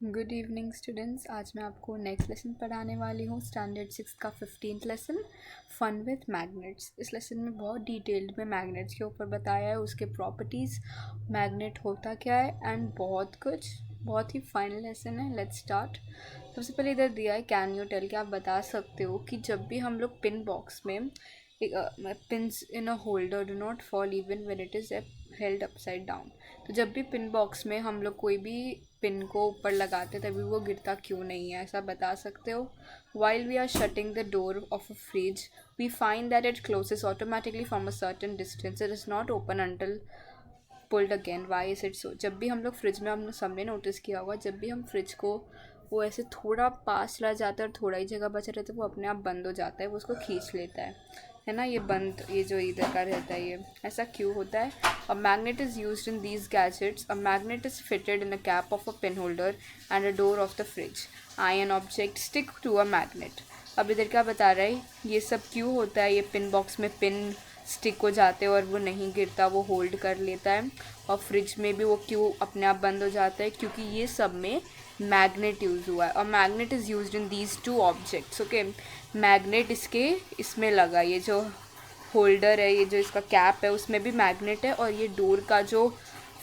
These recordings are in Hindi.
Good evening students. आज मैं आपको नेक्स्ट लेसन पढ़ाने वाली हूँ, स्टैंडर्ड 6 का 15th lesson, fun with magnets. इस लेसन में बहुत डिटेल्ड में मैग्नेट्स के ऊपर बताया है, उसके प्रॉपर्टीज़, मैग्नेट होता क्या है एंड बहुत कुछ। बहुत ही फाइनल लेसन है। Let's start. सबसे पहले इधर दिया है, कैन यू टेल, कि आप बता सकते हो कि जब भी हम लोग पिन बॉक्स में pins in a holder do not fall even when it is held upside down. तो जब भी पिन बॉक्स में हम लोग कोई भी पिन को ऊपर लगाते तभी वो गिरता क्यों नहीं है, ऐसा बता सकते हो। While we are shutting the door of a fridge we find that it closes automatically from a certain distance, it is not open until pulled again, why is it so. जब भी हम लोग फ्रिज में, हम लोग सबने नोटिस किया होगा, जब भी हम फ्रिज को वो ऐसे थोड़ा पास चला जाता है और थोड़ा ही जगह बचा रहता है, वो अपने आप बंद हो जाता है, वो उसको खींच लेता है ना। ये बंद, ये जो इधर का रहता है, ये ऐसा क्यों होता है। A magnet is used in these gadgets. A magnet is fitted in a cap of a pen holder and a door of the fridge. Iron object stick to a magnet. अब इधर क्या बता रहा है, ये सब क्यों होता है। ये पिन बॉक्स में पिन स्टिक हो जाते हैं और वो नहीं गिरता, वो होल्ड कर लेता है। और फ्रिज में भी वो क्यों अपने आप बंद हो जाता है, क्योंकि ये सब में मैग्नेट यूज़ हुआ है। और magnet is used in these two objects. Okay, magnet इसमें लगा, ये जो होल्डर है, ये जो इसका कैप है, उसमें भी मैग्नेट है। और ये डोर का जो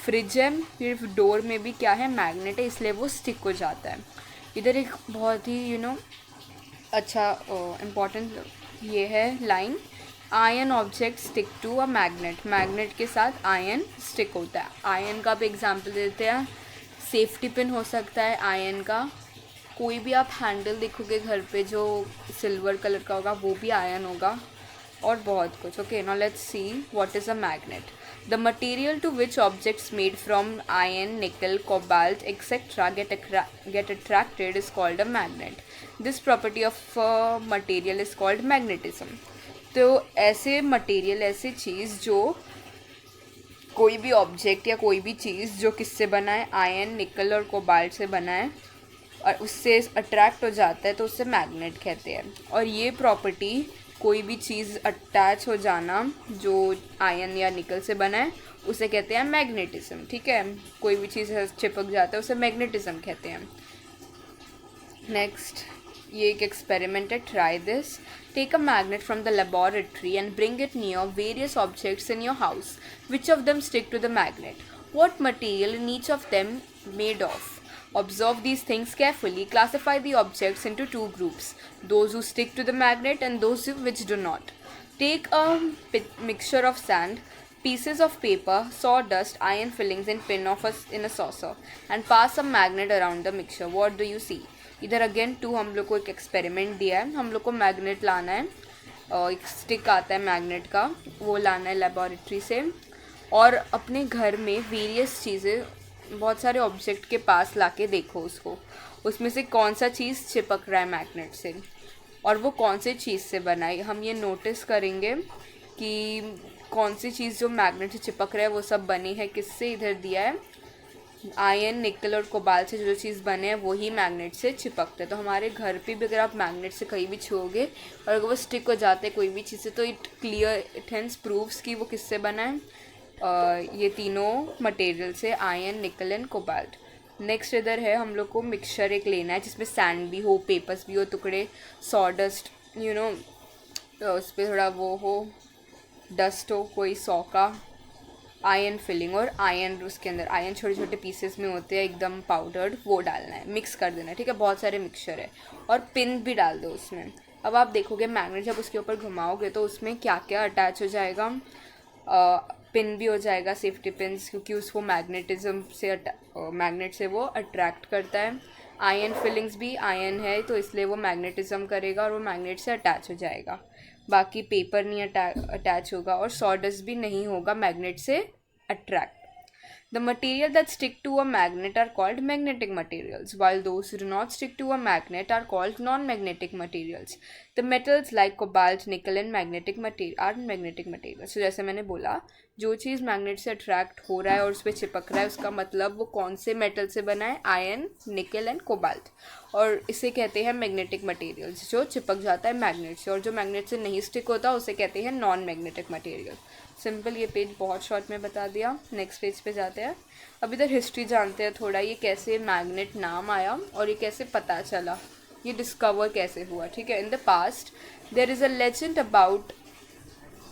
फ्रिज है, ये डोर में भी क्या है, मैग्नेट है, इसलिए वो स्टिक हो जाता है। इधर एक बहुत ही अच्छा इम्पॉर्टेंट ये है line, iron object stick to a magnet. Magnet के साथ आयन स्टिक होता है। आयन का भी एग्जांपल देते हैं, सेफ्टी पिन हो सकता है आयन का। कोई भी आप हैंडल देखोगे घर पे जो सिल्वर कलर का होगा, वो भी आयन होगा। और बहुत कुछ। Okay, now let's see what is a magnet. The material to which objects made from iron, nickel, cobalt etcetera get attracted is called a magnet. This property of material is called magnetism. तो ऐसे मटेरियल, ऐसे चीज़ जो कोई भी ऑब्जेक्ट या कोई भी चीज़ जो किससे बना है, आयन, निकल और कोबाल्ट से बना है, और उससे अट्रैक्ट हो जाता है, तो उससे मैग्नेट कहते हैं। और ये प्रॉपर्टी, कोई भी चीज़ अटैच हो जाना जो आयन या निकल से बना है, उसे कहते हैं मैग्नेटिज्म। ठीक है, कोई भी चीज़ चिपक जाता है, उसे मैग्नेटिज्म कहते हैं। नेक्स्ट, ये एक एक्सपेरिमेंट है, try this. Take a magnet from the laboratory and bring it near various objects in your house. Which of them stick to the magnet? What material in each of them made of? Observe these things carefully. Classify the objects into two groups, those who stick to the magnet and those which do not. Take a mixture of sand, pieces of paper, sawdust, iron fillings and pin of in a saucer and pass a magnet around the mixture. What do you see? इधर अगेन हम लोग को एक एक्सपेरिमेंट दिया है, हम लोग को मैग्नेट लाना है, एक स्टिक आता है मैग्नेट का, वो लाना है लेबोरेटरी से। और अपने घर में वेरियस चीज़ें, बहुत सारे ऑब्जेक्ट के पास लाके देखो उसको, उसमें से कौन सा चीज़ चिपक रहा है मैग्नेट से और वो कौन से चीज़ से बना है। हम ये नोटिस करेंगे कि कौन सी चीज़ जो मैग्नेट से चिपक रहा है वो सब बनी है किससे। इधर दिया है आयन, निकल और कोबाल्ट से जो चीज़ बने हैं वही मैग्नेट से चिपकते हैं। तो हमारे घर पे भी अगर आप मैग्नेट से कहीं भी छुओगे और अगर वो स्टिक हो जाते हैं कोई भी चीज़ से, तो इट हेंस प्रूव्स कि वो किससे बना है, ये तीनों मटेरियल से, आयन, निकल एंड कोबाल्ट। नेक्स्ट इधर है, हम लोग को मिक्सचर एक लेना है जिसमें सैंड भी हो, पेपर्स भी हो, टुकड़े, सॉडस्ट, उस पर थोड़ा वो हो, डस्ट हो कोई सौ का, आयन फिलिंग, और आयन उसके अंदर आयन छोटे छोटे पीसेस में होते हैं एकदम पाउडर्ड, वो डालना है, मिक्स कर देना है। ठीक है, बहुत सारे मिक्सचर है, और पिन भी डाल दो उसमें। अब आप देखोगे मैग्नेट जब उसके ऊपर घुमाओगे तो उसमें क्या क्या अटैच हो जाएगा, पिन भी हो जाएगा, सेफ्टी पिन्स, क्योंकि उसको मैग्नेटिज्म से मैग्नेट से वो अट्रैक्ट करता है। आयन फिलिंग्स भी आयन है तो इसलिए वो मैग्नेटिज्म करेगा और वो मैग्नेट से अटैच हो जाएगा। बाकी पेपर नहीं अटैच होगा, और सॉडस्ट भी नहीं होगा मैग्नेट से attract. The material that stick to a magnet are called magnetic materials, while those who do not stick to a magnet are called non-magnetic materials. The metals like cobalt, nickel and magnetic material are magnetic materials. So जैसे मैंने बोला, जो चीज़ मैग्नेट से अट्रैक्ट हो रहा है और उस पर चिपक रहा है उसका मतलब वो कौन से मेटल से बना है, आयरन, निकल एंड कोबाल्ट। और इसे कहते हैं मैग्नेटिक मटेरियल्स, जो चिपक जाता है मैग्नेट से, और जो मैग्नेट से नहीं स्टिक होता उसे कहते हैं नॉन मैग्नेटिक मटेरियल। सिंपल, ये पेज बहुत शॉर्ट में बता दिया। नेक्स्ट पेज पे जाते हैं। अब इधर हिस्ट्री जानते हैं थोड़ा, ये कैसे मैग्नेट नाम आया और ये कैसे पता चला, ये डिस्कवर कैसे हुआ। ठीक है, in the past there is a legend about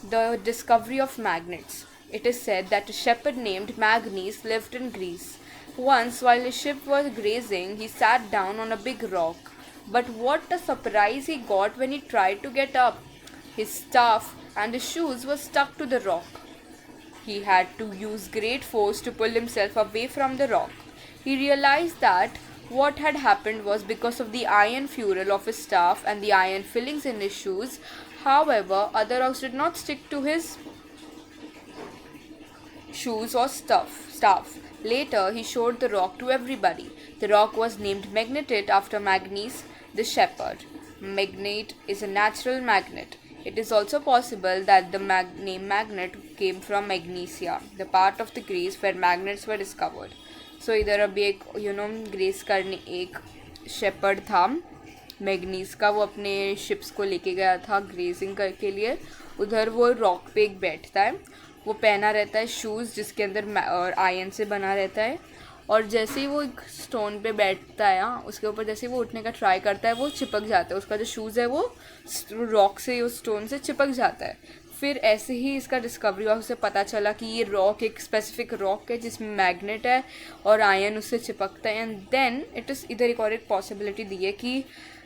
the discovery of magnets. It is said that a shepherd named Magnes lived in Greece. Once, while his ship was grazing, he sat down on a big rock. But what a surprise he got when he tried to get up! His staff and his shoes were stuck to the rock. He had to use great force to pull himself away from the rock. He realized that what had happened was because of the iron fuel of his staff and the iron fillings in his shoes. However, other rocks did not stick to his shoes or staff. Later, he showed the rock to everybody. The rock was named Magnetit after Magnes the shepherd. Magnet is a natural magnet. It is also possible that the name magnet came from Magnesia, the part of the Greece where magnets were discovered. So, इधर अभी एक ग्रेस करने एक शेपर्ड था मैग्नीस का, वो अपने शिप्स को लेके गया था ग्रेजिंग के लिए। उधर वो रॉक पे एक बैठता है, वो पहना रहता है शूज़ जिसके अंदर और आयरन से बना रहता है, और जैसे ही वो एक स्टोन पे बैठता है उसके ऊपर जैसे ही वो उठने का ट्राई करता है वो चिपक जाता है, उसका जो शूज़ है वो रॉक से, उस स्टोन से चिपक जाता है। फिर ऐसे ही इसका डिस्कवरी हुआ, उसे पता चला कि ये रॉक एक स्पेसिफिक रॉक है जिसमें मैग्नेट है और आयरन उससे चिपकता है। एंड देन इट इज़, इधर एक और एक पॉसिबिलिटी दी है कि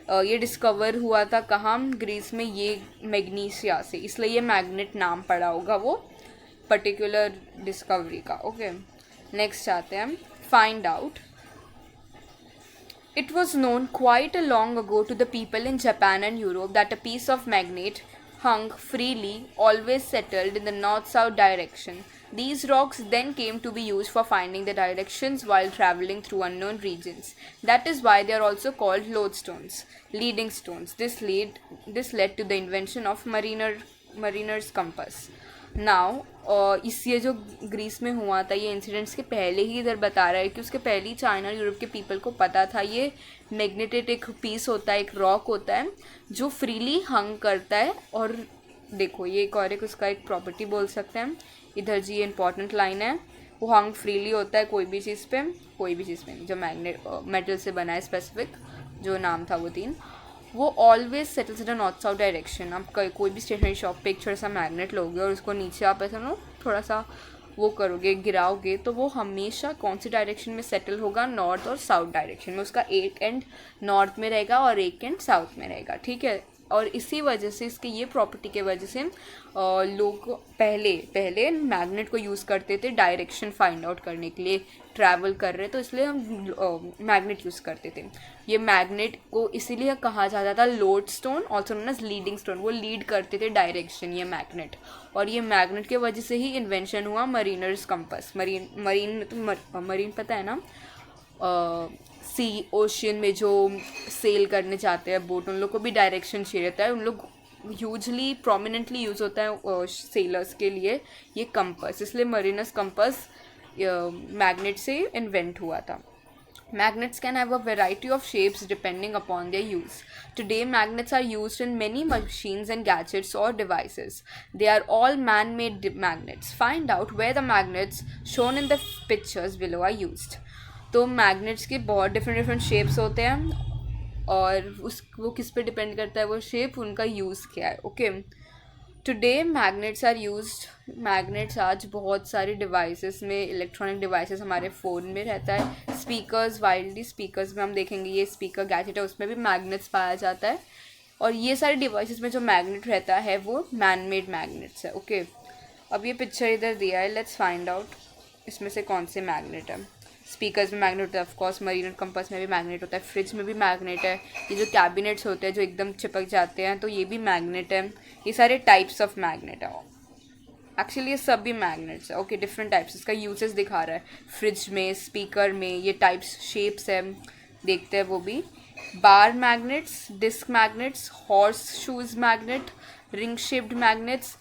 ये डिस्कवर हुआ था कहाँ, ग्रीस में, ये मैग्नीसिया से, इसलिए ये मैग्नेट नाम पड़ा होगा वो पर्टिकुलर डिस्कवरी का। ओके, नेक्स्ट आते हैं। Find out It was known quite a long ago to the people in Japan and Europe that a piece of magnet hung freely, always settled in the north-south direction. These rocks then came to be used for finding the directions while traveling through unknown regions. That is why they are also called lodestones, leading stones. This led to the invention of mariner's compass. Now इस ये जो ग्रीस में हुआ था, ये इंसिडेंट्स के पहले ही इधर बता रहा है कि उसके पहले ही चाइना और यूरोप के पीपल को पता था ये मैग्नेटेड एक पीस होता है, एक रॉक होता है जो फ्रीली हंग करता है। और देखो ये एक और एक उसका एक प्रॉपर्टी बोल सकते हैं इधर जी, ये इंपॉर्टेंट लाइन है, वो हंग फ्रीली होता है कोई भी चीज़ पे, कोई भी चीज़ पे जो मेटल से बना है स्पेसिफिक, जो नाम था वो 3, वो always settles in the north south direction. आप कोई भी स्टेशनरी शॉप पे एक छोटा सा मैग्नेट लोगे और उसको नीचे आप ऐसा थोड़ा सा वो करोगे, गिराओगे, तो वो हमेशा कौन सी डायरेक्शन में सेटल होगा, नॉर्थ और साउथ डायरेक्शन में। उसका एक एंड नॉर्थ में रहेगा और एक एंड साउथ में रहेगा। ठीक है, और इसी वजह से, इसके ये प्रॉपर्टी के वजह से लोग पहले मैग्नेट को यूज़ करते थे डायरेक्शन फाइंड आउट करने के लिए, ट्रैवल कर रहे तो इसलिए हम मैग्नेट यूज़ करते थे। ये मैग्नेट को इसीलिए कहा जाता था lodestone, also known as leading stone, वो लीड करते थे डायरेक्शन, ये मैग्नेट। और ये मैग्नेट के वजह से ही इन्वेंशन हुआ मरीनर्स कंपास। मरीन पता है ना, सी ओशियन में जो सेल करने जाते हैं बोट, उन लोग को भी डायरेक्शन चाहिए रहता है, उन लोग ह्यूजली प्रोमिनेंटली यूज़ होता है सेलर्स के लिए ये कंपास, इसलिए मरीनर्स कंपास मैग्नेट से इन्वेंट हुआ था। Magnets can have a variety of shapes depending upon their use. Today, magnets are used in many machines and gadgets or devices. They are all man-made magnets. Find out where the magnets shown in the pictures below are used. तो मैग्नेट्स के बहुत डिफरेंट शेप्स होते हैं और वो किस पे डिपेंड करता है वो शेप, उनका यूज़ क्या है। Okay, today magnets are used. Magnets आज बहुत सारे डिवाइसेस में, इलेक्ट्रॉनिक डिवाइसेस हमारे फ़ोन में रहता है, स्पीकर्स, वाइल्डली स्पीकर्स में हम देखेंगे ये स्पीकर गैजेट है, उसमें भी मैग्नेट्स पाया जाता है। और ये सारे डिवाइसेस में जो मैग्नेट रहता है वो मैन मेड मैग्नेट्स है। ओके, अब ये पिक्चर इधर दिया है, लेट्स फाइंड आउट इसमें से कौन से मैग्नेट है। स्पीकर्स में मैग्नेट होता है, ऑफकोर्स मरीनर कंपास में भी मैग्नेट होता है, फ्रिज में भी मैग्नेट है, ये जो कैबिनेट्स होते हैं जो एकदम चिपक जाते हैं तो ये भी मैग्नेट है। ये सारे टाइप्स ऑफ मैग्नेट है, एक्चुअली ये सब भी मैग्नेट्स है। ओके, डिफरेंट टाइप्स, इसका यूजेस दिखा रहा है, फ्रिज में, स्पीकर में, ये टाइप्स शेप्स है, देखते हैं वो भी। Bar magnets, disc magnets, horse shoes magnet, ring shaped magnets,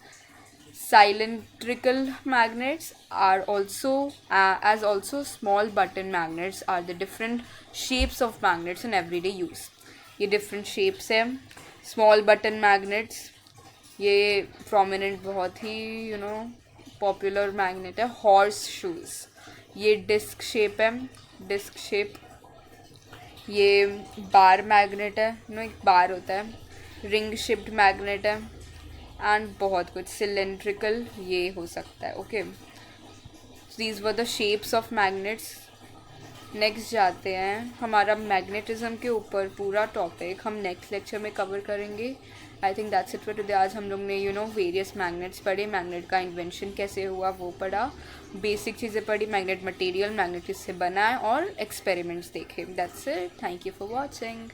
Cylindrical magnets are also as also small button magnets are the different shapes of magnets in everyday use. ये different shapes हैं small button magnets. ये prominent बहुत ही popular magnet है horse shoes. ये disc shape है, disc shape. ये बार मैग्नेट है, एक बार होता है. रिंग शिप्ड मैग्नेट है एंड बहुत कुछ. सिलेंड्रिकल ये हो सकता है. Okay, these were the shapes of magnets. Next जाते हैं. हमारा मैग्नेटिज्म के ऊपर पूरा टॉपिक हम नेक्स्ट लेक्चर में कवर करेंगे. I think that's it for today. आज हम लोग ने वेरियस मैग्नेट्स पढ़े, मैग्नेट का इन्वेंशन कैसे हुआ वो पढ़ा, बेसिक चीज़ें पढ़ी, मैग्नेट मटेरियल, मैग्नेट किससे बना है और एक्सपेरिमेंट्स देखे. That's it. Thank you for watching.